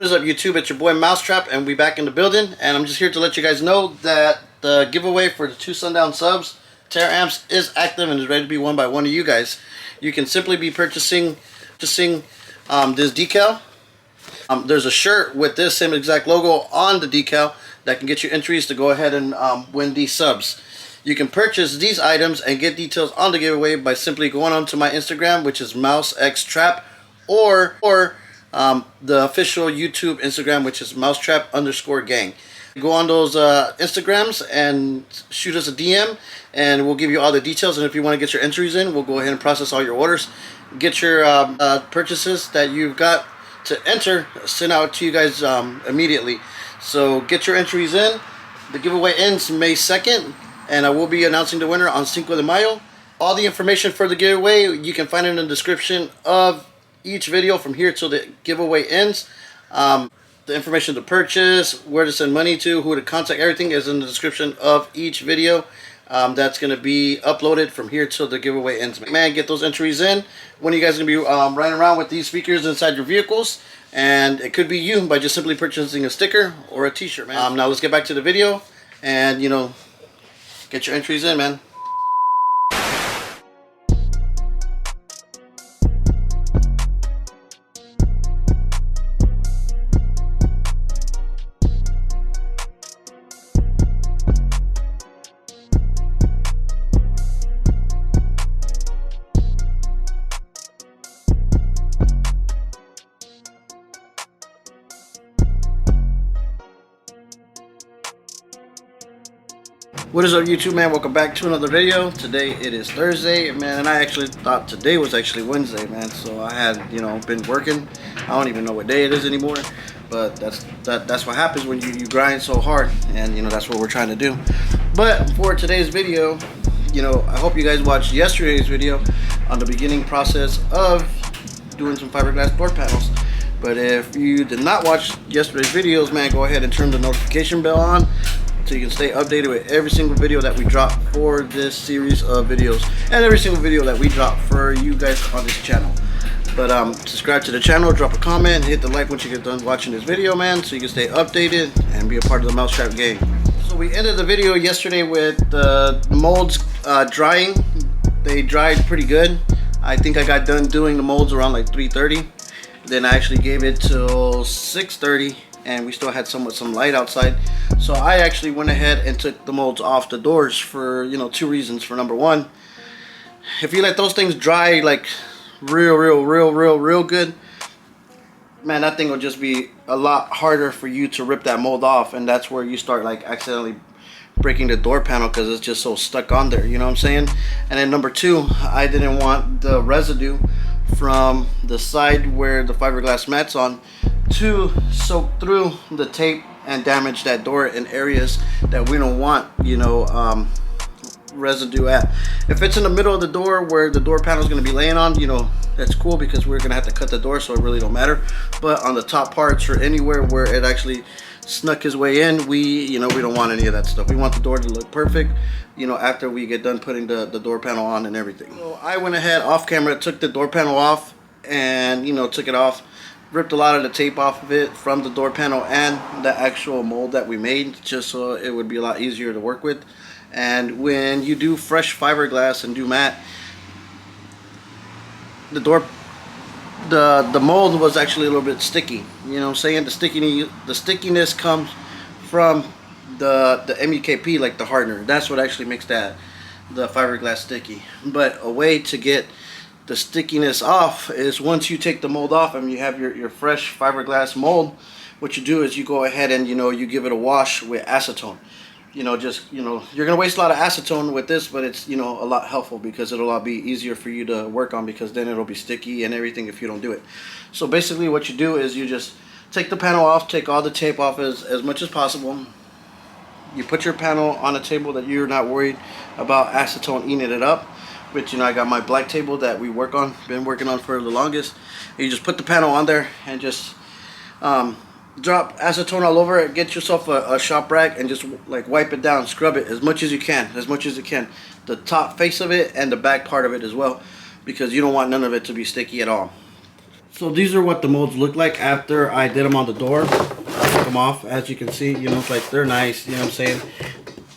What is up, YouTube? It's your boy Mousetrap, and we back in the building. And I'm just here to let you guys know that the giveaway for the 2 sundown subs Terra amps is active and is ready to be won by one of you guys. You can simply be purchasing this decal. There's a shirt with this same exact logo on the decal that can get you entries to go ahead and win these subs. You can purchase these items and get details on the giveaway by simply going onto my Instagram, which is MouseXTrap, or the official YouTube Instagram, which is Mousetrap_gang. Go on those Instagrams and shoot us a DM, and we'll give you all the details. And if you want to get your entries in, we'll go ahead and process all your orders. Get your purchases that you've got to enter sent out to you guys immediately. So get your entries in. The giveaway ends May 2nd, and I will be announcing the winner on Cinco de Mayo. All the information for the giveaway you can find in the description of each video from here till the giveaway ends. The information to purchase, where to send money to, who to contact, everything is in the description of each video. That's going to be uploaded from here till the giveaway ends. Man, get those entries in. When are you guys going to be riding around with these speakers inside your vehicles? And it could be you by just simply purchasing a sticker or a t-shirt, man. Now let's get back to the video and, get your entries in, man. What is up, YouTube, man? Welcome back to another video. Today it is Thursday, man, and I actually thought today was actually Wednesday, man. So I had, been working. I don't even know what day it is anymore, but that's what happens when you grind so hard, and that's what we're trying to do. But for today's video, I hope you guys watched yesterday's video on the beginning process of doing some fiberglass door panels. But if you did not watch yesterday's videos, man, go ahead and turn the notification bell on, so you can stay updated with every single video that we drop for this series of videos, and every single video that we drop for you guys on this channel. But subscribe to the channel, drop a comment, hit the like once you get done watching this video, man, so you can stay updated and be a part of the Mousetrap gang. So we ended the video yesterday with the molds drying. They dried pretty good. I think I got done doing the molds around like 3:30. Then I actually gave it till 6:30. And we still had some light outside, so I actually went ahead and took the molds off the doors for 2 reasons. For number one, if you let those things dry like real good, man, that thing will just be a lot harder for you to rip that mold off, and that's where you start like accidentally breaking the door panel because it's just so stuck on there, you know what I'm saying? And then number two, I didn't want the residue from the side where the fiberglass mat's on to soak through the tape and damage that door in areas that we don't want residue at. If it's in the middle of the door where the door panel is going to be laying on, that's cool because we're going to have to cut the door, so it really don't matter. But on the top parts or anywhere where it actually snuck his way in, we don't want any of that stuff. We want the door to look perfect after we get done putting the door panel on and everything. So I went ahead off camera, took the door panel off, and took it off, ripped a lot of the tape off of it from the door panel and the actual mold that we made, just so it would be a lot easier to work with. And when you do fresh fiberglass and do matte, the mold was actually a little bit sticky. I'm saying? The stickiness comes from the MUKP, like the hardener. That's what actually makes the fiberglass sticky. But a way to get the stickiness off is once you take the mold off and you have your fresh fiberglass mold, what you do is you go ahead and you give it a wash with acetone. You're gonna waste a lot of acetone with this, but it's a lot helpful because it'll be easier for you to work on, because then it'll be sticky and everything if you don't do it. So basically what you do is you just take the panel off, take all the tape off as much as possible. You put your panel on a table that you're not worried about acetone eating it up, which I got my black table that we been working on for the longest. And you just put the panel on there and just drop acetone all over it. Get yourself a shop rag and just like wipe it down, scrub it as much as you can, the top face of it and the back part of it as well, because you don't want none of it to be sticky at all. So these are what the molds look like after I did them on the door. I took them off, as you can see, you know, it's like they're nice, you know what I'm saying?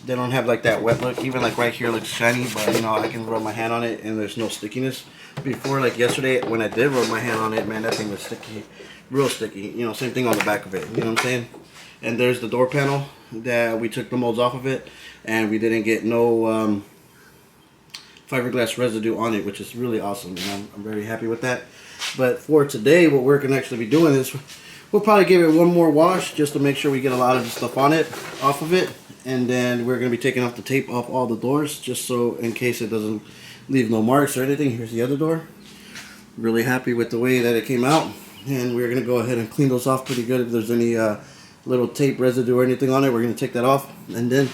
They don't have like that wet look. Even like right here looks shiny, but you know, I can rub my hand on it and there's no stickiness. Before, like yesterday when I did rub my hand on it, man, that thing was sticky, real sticky. You know, same thing on the back of it, you know what I'm saying? And there's the door panel that we took the molds off of it, and we didn't get no fiberglass residue on it, which is really awesome, and I'm very happy with that. But for today, what we're gonna actually be doing is we'll probably give it one more wash just to make sure we get a lot of the stuff on it, off of it, and then we're gonna be taking off the tape off all the doors, just so in case it doesn't leave no marks or anything. Here's the other door. Really happy with the way that it came out, and we're gonna go ahead and clean those off pretty good. If there's any little tape residue or anything on it, we're gonna take that off, and then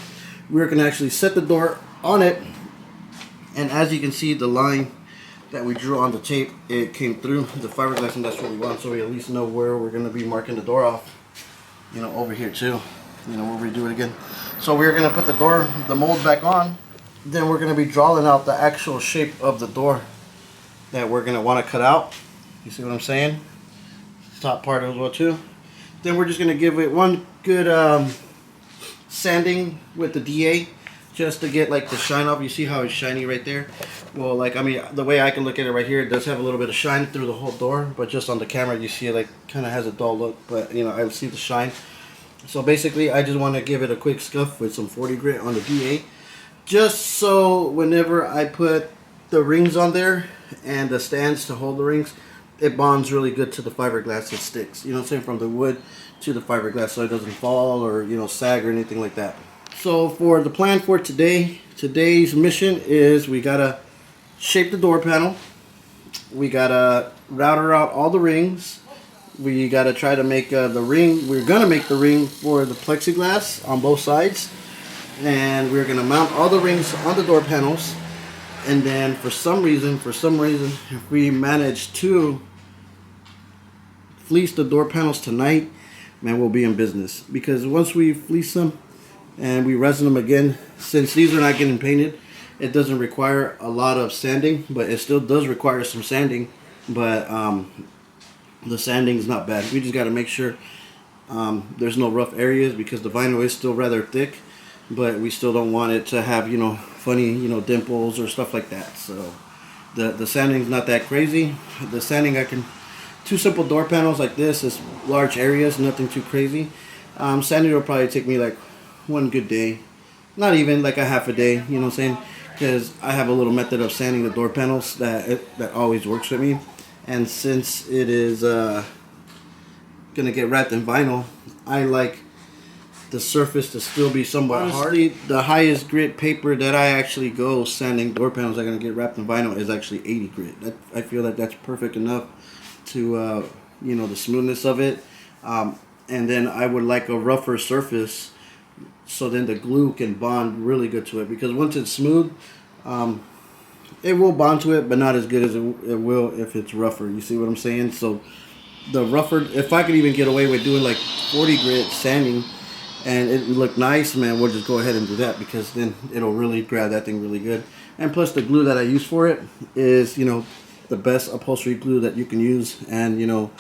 we're gonna actually set the door on it. And as you can see, the line that we drew on the tape, it came through the fiberglass, and that's what we want, so we at least know where we're going to be marking the door off, you know, over here too, you know, we'll redo it again. So we're going to put the mold back on, then we're going to be drawing out the actual shape of the door that we're going to want to cut out. You see what I'm saying? Top part as well too. Then we're just going to give it one good sanding with the DA, just to get like the shine off. You see how it's shiny right there? Well, like, I mean, the way I can look at it right here, it does have a little bit of shine through the whole door, but just on the camera you see it like kind of has a dull look, but you know, I see the shine. So basically I just want to give it a quick scuff with some 40 grit on the DA, just so whenever I put the rings on there and the stands to hold the rings, it bonds really good to the fiberglass. It sticks, you know what I'm saying, from the wood to the fiberglass, so it doesn't fall or, you know, sag or anything like that. So for the plan for today's mission is we gotta shape the door panel, we gotta router out all the rings, we gotta try to make the ring, we're gonna make the ring for the plexiglass on both sides, and we're gonna mount all the rings on the door panels. And then for some reason, if we manage to fleece the door panels tonight, man, we'll be in business. Because once we fleece them and we resin them again, since these are not getting painted, it doesn't require a lot of sanding, but it still does require some sanding. But the sanding is not bad. We just got to make sure there's no rough areas, because the vinyl is still rather thick, but we still don't want it to have, you know, funny, you know, dimples or stuff like that. So the sanding's not that crazy. The sanding, I can, two simple door panels like this is large areas, nothing too crazy. Sanding will probably take me like one good day, not even like a half a day, you know what I'm saying, because I have a little method of sanding the door panels that always works with me. And since it is gonna get wrapped in vinyl, I like the surface to still be somewhat hard. The highest grit paper that I actually go sanding door panels that are gonna get wrapped in vinyl is actually 80 grit. I feel that that's perfect enough to you know, the smoothness of it. And then I would like a rougher surface, so then the glue can bond really good to it, because once it's smooth, it will bond to it, but not as good as it will if it's rougher. You see what I'm saying? So the rougher, if I could even get away with doing like 40 grit sanding and it look nice, man, we'll just go ahead and do that, because then it'll really grab that thing really good. And plus the glue that I use for it is, you know, the best upholstery glue that you can use, and you know,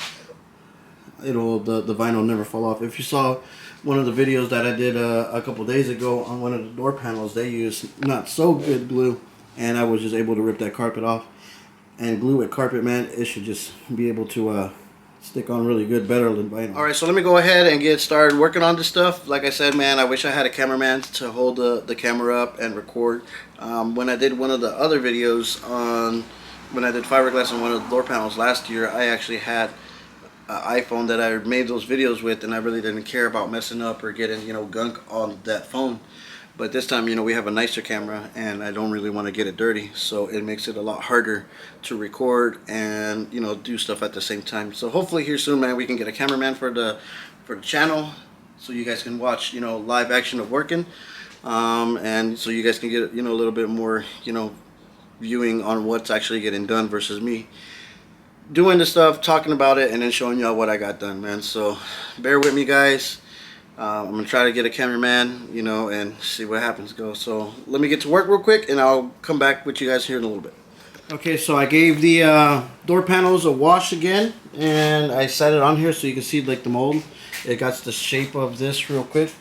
the vinyl never fall off. If you saw one of the videos that I did a couple days ago on one of the door panels, they used not so good glue, and I was just able to rip that carpet off. And glue with carpet, man, it should just be able to stick on really good, better than vinyl. Alright, so let me go ahead and get started working on this stuff. Like I said, man, I wish I had a cameraman to hold the camera up and record. When I did one of the other videos on when I did fiberglass on one of the door panels last year, I actually had an iPhone that I made those videos with, and I really didn't care about messing up or getting, you know, gunk on that phone. But this time, you know, we have a nicer camera, and I don't really want to get it dirty, so it makes it a lot harder to record and, you know, do stuff at the same time. So hopefully here soon, man, we can get a cameraman for the channel, so you guys can watch, you know, live action of working, and so you guys can get, you know, a little bit more, you know, viewing on what's actually getting done versus me doing the stuff, talking about it, and then showing y'all what I got done, man. So bear with me, guys. I'm gonna try to get a cameraman, you know, and see what happens. So let me get to work real quick, and I'll come back with you guys here in a little bit. Okay, so I gave the door panels a wash again, and I set it on here so you can see like the mold. It got the shape of this real quick.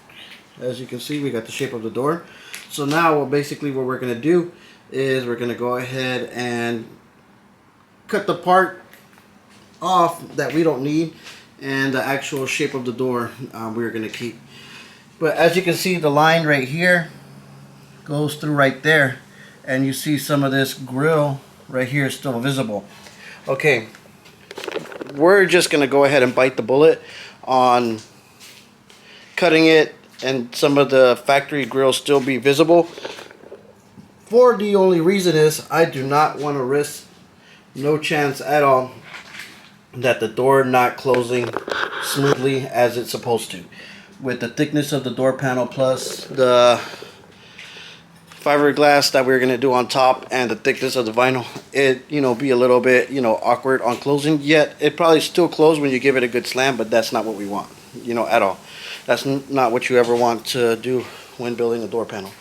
As you can see, we got the shape of the door. So now, basically what we're gonna do is we're gonna go ahead and cut the part off that we don't need, and the actual shape of the door we're gonna keep. But as you can see, the line right here goes through right there, and you see some of this grill right here is still visible. Okay, we're just gonna go ahead and bite the bullet on cutting it and some of the factory grills still be visible. For the only reason is I do not want to risk, no chance at all, that the door not closing smoothly as it's supposed to. With the thickness of the door panel plus the fiberglass that we're going to do on top and the thickness of the vinyl, it be a little bit awkward on closing. Yet it probably still close when you give it a good slam, but that's not what we want at all. That's not what you ever want to do when building a door panel.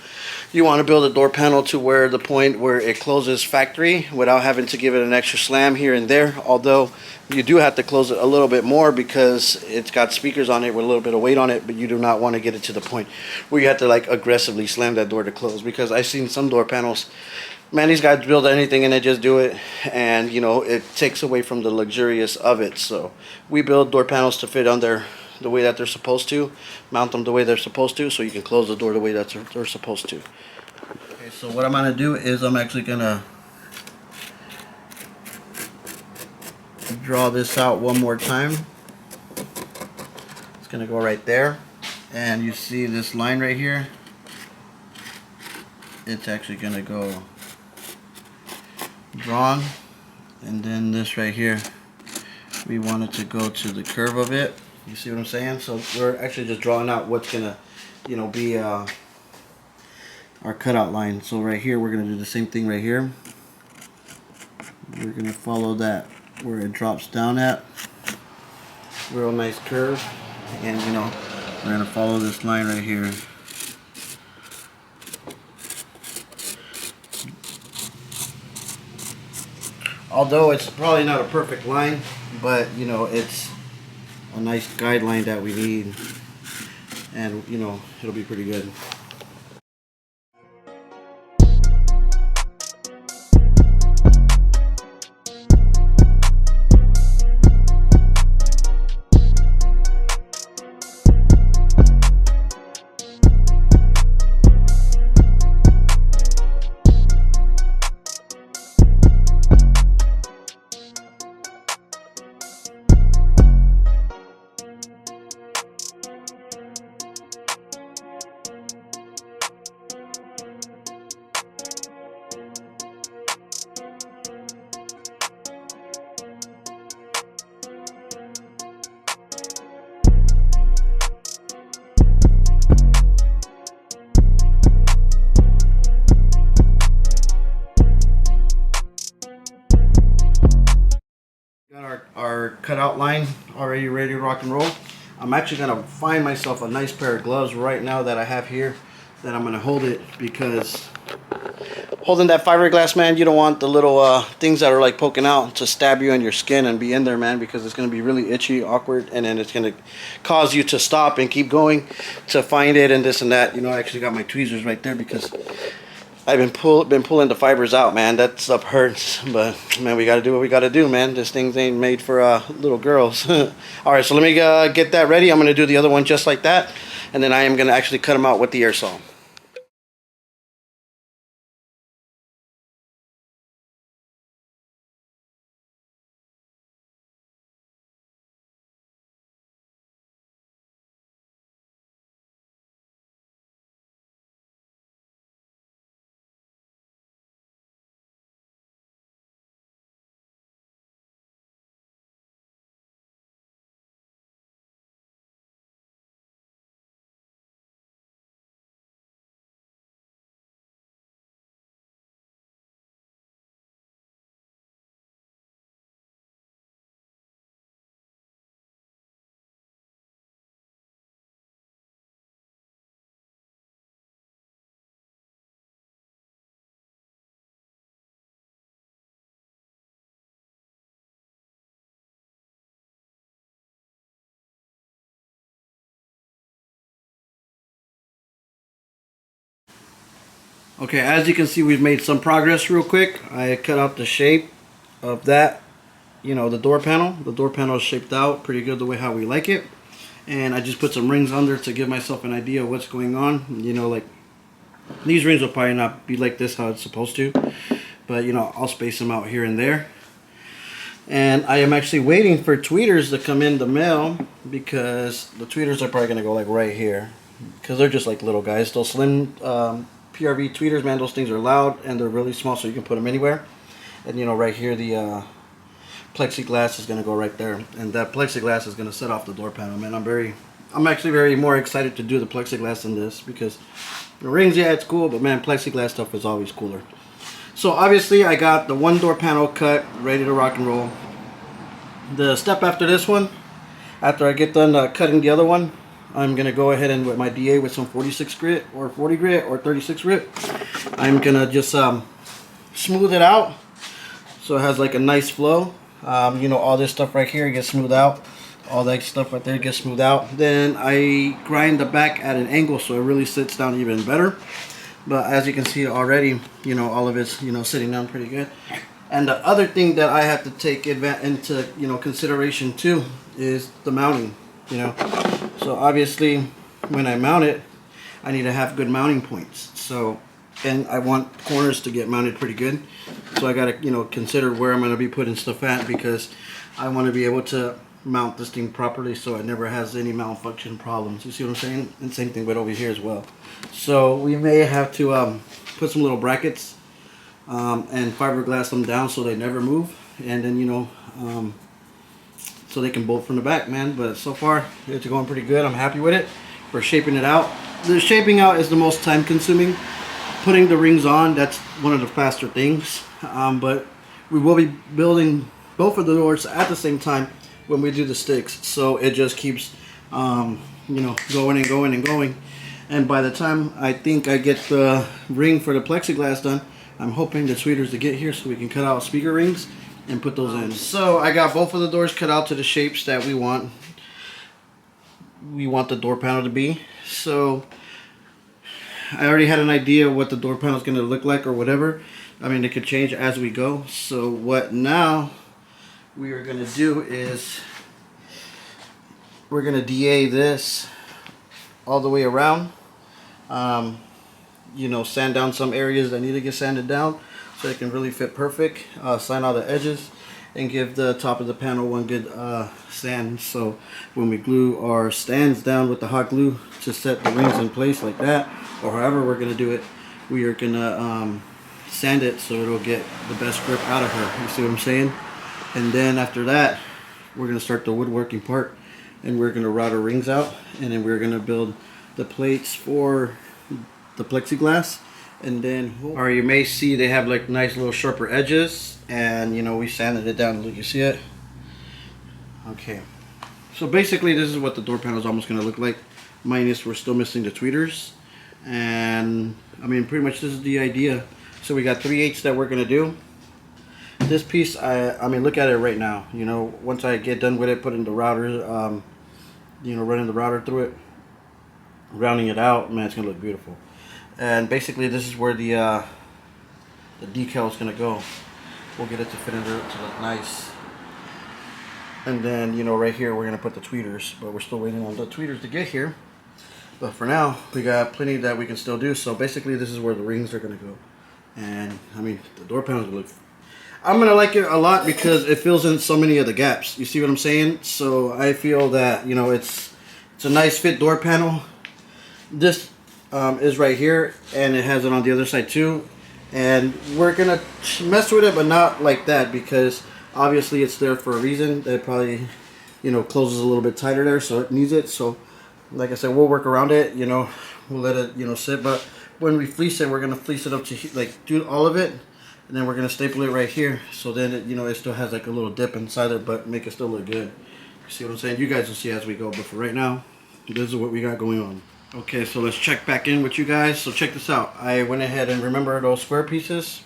You want to build a door panel to where the point where it closes factory without having to give it an extra slam here and there. Although you do have to close it a little bit more because it's got speakers on it with a little bit of weight on it, but you do not want to get it to the point where you have to like aggressively slam that door to close. Because I've seen some door panels, man, these guys build anything and they just do it, and it takes away from the luxurious of it. So we build door panels to fit on there the way that they're supposed to, mount them the way they're supposed to, so you can close the door the way that they're supposed to. Okay, so what I'm gonna do is I'm actually gonna draw this out one more time. It's gonna go right there, and you see this line right here, it's actually gonna go drawn, and then this right here, we want it to go to the curve of it. You see what I'm saying? So we're actually just drawing out what's gonna, be our cutout line. So right here, we're gonna do the same thing right here. We're gonna follow that where it drops down at. Real nice curve, and we're gonna follow this line right here. Although it's probably not a perfect line, but it's a nice guideline that we need, and it'll be pretty good. Got our cutout line already ready to rock and roll. I'm actually going to find myself a nice pair of gloves right now that I have here, that I'm going to hold it, because holding that fiberglass, man, you don't want the little things that are like poking out to stab you in your skin and be in there, man, because it's going to be really itchy, awkward, and then it's going to cause you to stop and keep going to find it and this and that. I actually got my tweezers right there because I've been pulling the fibers out, man. That stuff hurts, but man, we gotta do what we gotta do, man. This thing ain't made for little girls. All right, so let me get that ready. I'm gonna do the other one just like that, and then I am gonna actually cut them out with the air saw. Okay, as you can see, we've made some progress real quick. I cut out the shape of that, you know, the door panel. The door panel is shaped out pretty good the way how we like it. And I just put some rings under to give myself an idea of what's going on. You know, like, these rings will probably not be like this how it's supposed to. But, you know, I'll space them out here and there. And I am actually waiting for tweeters to come in the mail, because the tweeters are probably going to go like right here. Because they're just like little guys. Those slim PRV tweeters, man, those things are loud and they're really small, so you can put them anywhere. And, you know, right here the plexiglass is going to go right there, and that plexiglass is going to set off the door panel. Man, I'm actually very more excited to do the plexiglass than this, because the rings, yeah, it's cool, but man, plexiglass stuff is always cooler. So obviously I got the one door panel cut, ready to rock and roll. The step after this one, after I get done cutting the other one, I'm going to go ahead and with my DA with some 46 grit or 40 grit or 36 grit, I'm going to just smooth it out so it has like a nice flow. You know, all this stuff right here gets smoothed out. All that stuff right there gets smoothed out. Then I grind the back at an angle so it really sits down even better. But as you can see already, you know, all of it's, you know, sitting down pretty good. And the other thing that I have to take into, you know, consideration too is the mounting, you know. So obviously when I mount it, I need to have good mounting points. So, and I want corners to get mounted pretty good. So I gotta, you know, consider where I'm gonna be putting stuff at, because I want to be able to mount this thing properly so it never has any malfunction problems. You see what I'm saying? And same thing with over here as well. So we may have to put some little brackets and fiberglass them down so they never move, and then, you know, so they can bolt from the back, man. But so far it's going pretty good. I'm happy with it. We're shaping it out. The shaping out is the most time consuming. Putting the rings on, that's one of the faster things. But we will be building both of the doors at the same time when we do the sticks, so it just keeps you know, going and going and going. And by the time I think I get the ring for the plexiglass done, I'm hoping the tweeters to get here so we can cut out speaker rings and put those in. So I got both of the doors cut out to the shapes that we want the door panel to be. So I already had an idea what the door panel is going to look like or whatever. I mean, it could change as we go. So what now we are going to do is we're going to DA this all the way around. You know, sand down some areas that need to get sanded down so it can really fit perfect. Sand all the edges and give the top of the panel one good sand. So when we glue our stands down with the hot glue to set the rings in place like that, or however we're going to do it, we are going to sand it so it'll get the best grip out of her. You see what I'm saying? And then after that, we're going to start the woodworking part, and we're going to route our rings out, and then we're going to build the plates for the plexiglass. And then, or you may see they have like nice little sharper edges, and you know, we sanded it down. Look, you see it? Okay, so basically this is what the door panel is almost going to look like, minus we're still missing the tweeters. And I mean, pretty much this is the idea. So we got 3/8 that we're going to do. This piece, I mean, look at it right now. You know, once I get done with it, putting the router, you know, running the router through it, rounding it out, man, it's going to look beautiful. And basically this is where the decal is going to go. We'll get it to fit in there to look nice. And then, you know, right here we're going to put the tweeters, but we're still waiting on the tweeters to get here. But for now, we got plenty that we can still do. So basically this is where the rings are going to go. And I mean, the door panels will look, I'm going to like it a lot because it fills in so many of the gaps. You see what I'm saying? So I feel that, you know, it's a nice fit door panel. This is right here, and it has it on the other side too. And we're going to mess with it, but not like that, because obviously it's there for a reason. It probably, you know, closes a little bit tighter there, so it needs it. So like I said, we'll work around it, you know, we'll let it, you know, sit. But when we fleece it, we're going to fleece it up to like do all of it, and then we're going to staple it right here, so then it, you know, it still has like a little dip inside it, but make it still look good. You see what I'm saying? You guys will see as we go, but for right now, this is what we got going on. Okay, so let's check back in with you guys. So check this out. I went ahead and, remember those square pieces?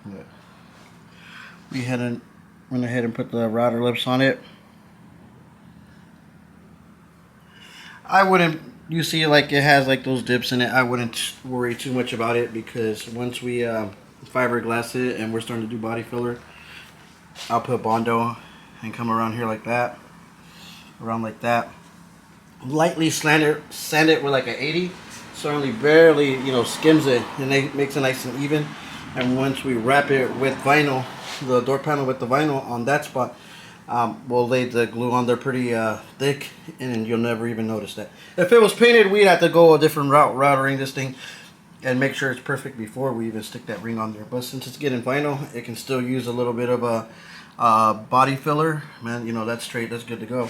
We went ahead and put the router lips on it. I wouldn't you see like it has like those dips in it. I wouldn't worry too much about it, because once we fiberglass it and we're starting to do body filler, I'll put Bondo and come around here like that, around like that. Lightly sand it with like an 80, so only barely, you know, skims it, and it makes it nice and even. And once we wrap it with vinyl, the door panel with the vinyl on that spot, we'll lay the glue on there pretty thick, and you'll never even notice that. If it was painted, we'd have to go a different route, routering this thing and make sure it's perfect before we even stick that ring on there. But since it's getting vinyl, it can still use a little bit of a body filler, man. You know, that's straight, that's good to go.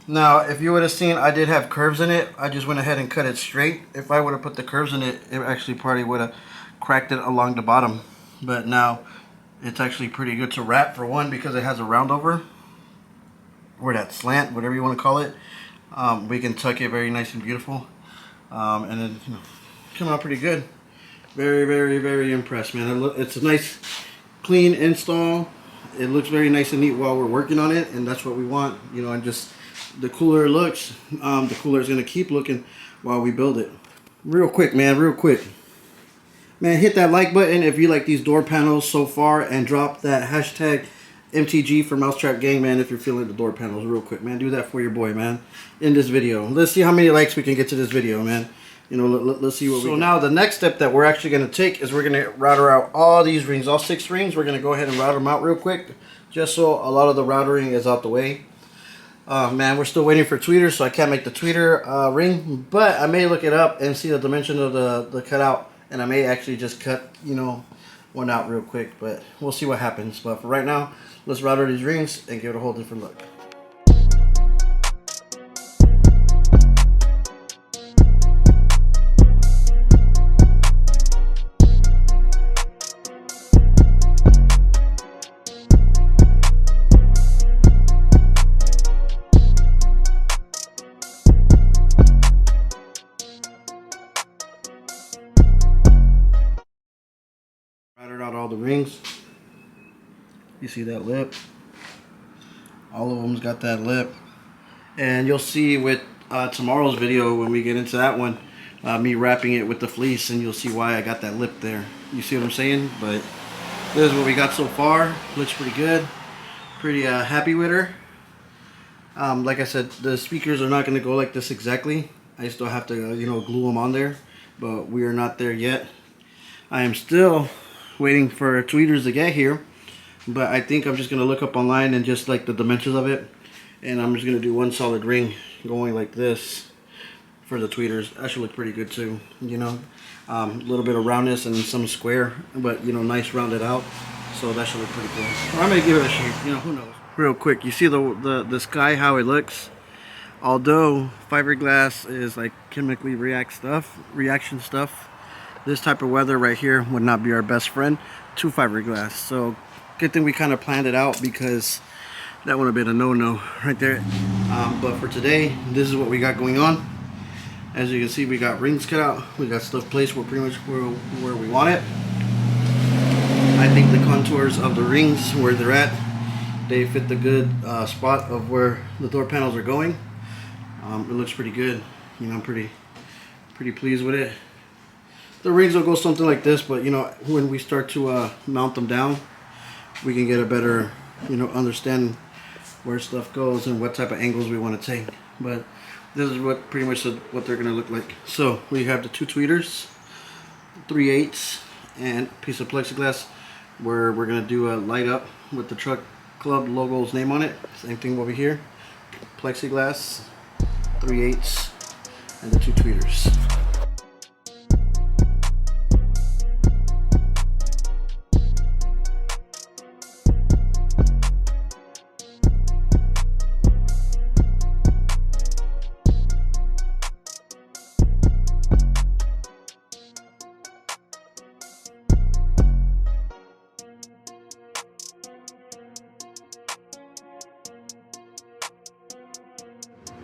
Now, if you would have seen, I did have curves in it. I just went ahead and cut it straight. If I would have put the curves in it, it actually probably would have cracked it along the bottom. But now, it's actually pretty good to wrap, for one, because it has a round over, or that slant, whatever you want to call it. We can tuck it very nice and beautiful. And then, you know, come out pretty good. Very, very, very impressed, man. It's a nice, clean install. It looks very nice and neat while we're working on it, and that's what we want, you know. And just the cooler it looks, the cooler is going to keep looking while we build it. Real quick, man, real quick. Man, hit that like button if you like these door panels so far, and drop that hashtag MTG for Mousetrap Gang, man, if you're feeling the door panels. Real quick, man, do that for your boy, man, in this video. Let's see how many likes we can get to this video, man. You know, let's see what we. So now the next step that we're actually going to take is we're going to router out all these rings, all 6 rings. We're going to go ahead and router them out real quick, just so a lot of the routering is out the way. Man, we're still waiting for tweeters, so I can't make the tweeter ring, but I may look it up and see the dimension of the cutout, and I may actually just cut, you know, one out real quick, but we'll see what happens. But for right now, let's router these rings and give it a whole different look. Routed out all the rings. You see that lip? All of them's got that lip. And you'll see with tomorrow's video, when we get into that one, me wrapping it with the fleece, and you'll see why I got that lip there. You see what I'm saying? But this is what we got so far. Looks pretty good. Pretty happy with her. Like I said, the speakers are not going to go like this exactly. I still have to, you know, glue them on there, but we are not there yet. I am still waiting for tweeters to get here, but I think I'm just going to look up online and just like the dimensions of it, and I'm just going to do one solid ring going like this for the tweeters. That should look pretty good too, you know. A little bit of roundness and some square, but, you know, nice rounded out, so that should look pretty cool. Or I may give it a shape, you know, who knows. Real quick, you see the sky, how it looks? Although fiberglass is like chemically reaction stuff, this type of weather right here would not be our best friend to fiberglass. So good thing we kind of planned it out, because that would have been a no-no right there. But for today, this is what we got going on. As you can see, we got rings cut out. We got stuff placed where pretty much where we want it. I think the contours of the rings, where they're at, they fit the good spot of where the door panels are going. It looks pretty good. You know, I'm pretty pleased with it. The rings will go something like this, but, you know, when we start to mount them down, we can get a better, you know, understand where stuff goes and what type of angles we want to take. But this is what pretty much what they're going to look like. So we have the 2 tweeters, 3/8, and a piece of plexiglass where we're going to do a light up with the truck club logo's name on it. Same thing over here, plexiglass, 3/8, and the 2 tweeters.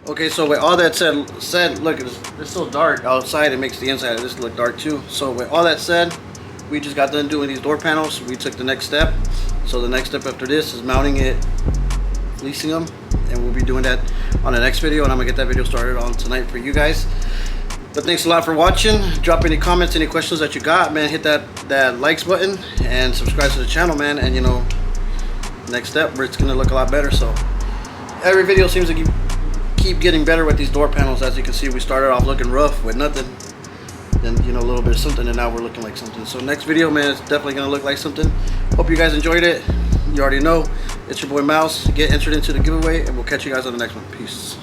Okay, so with all that said, look, it's so dark outside, it makes the inside of this look dark too. So with all that said, we just got done doing these door panels. We took the next step. So the next step after this is mounting it, fleecing them, and we'll be doing that on the next video, and I'm gonna get that video started on tonight for you guys. But thanks a lot for watching. Drop any comments, any questions that you got, man. Hit that likes button and subscribe to the channel, man. And you know, next step, it's gonna look a lot better. So every video seems to keep getting better with these door panels. As you can see, we started off looking rough with nothing, then you know, a little bit of something, and now we're looking like something. So next video, man, it's definitely gonna look like something. Hope you guys enjoyed it. You already know, it's your boy Mouse. Get entered into the giveaway, and we'll catch you guys on the next one. Peace.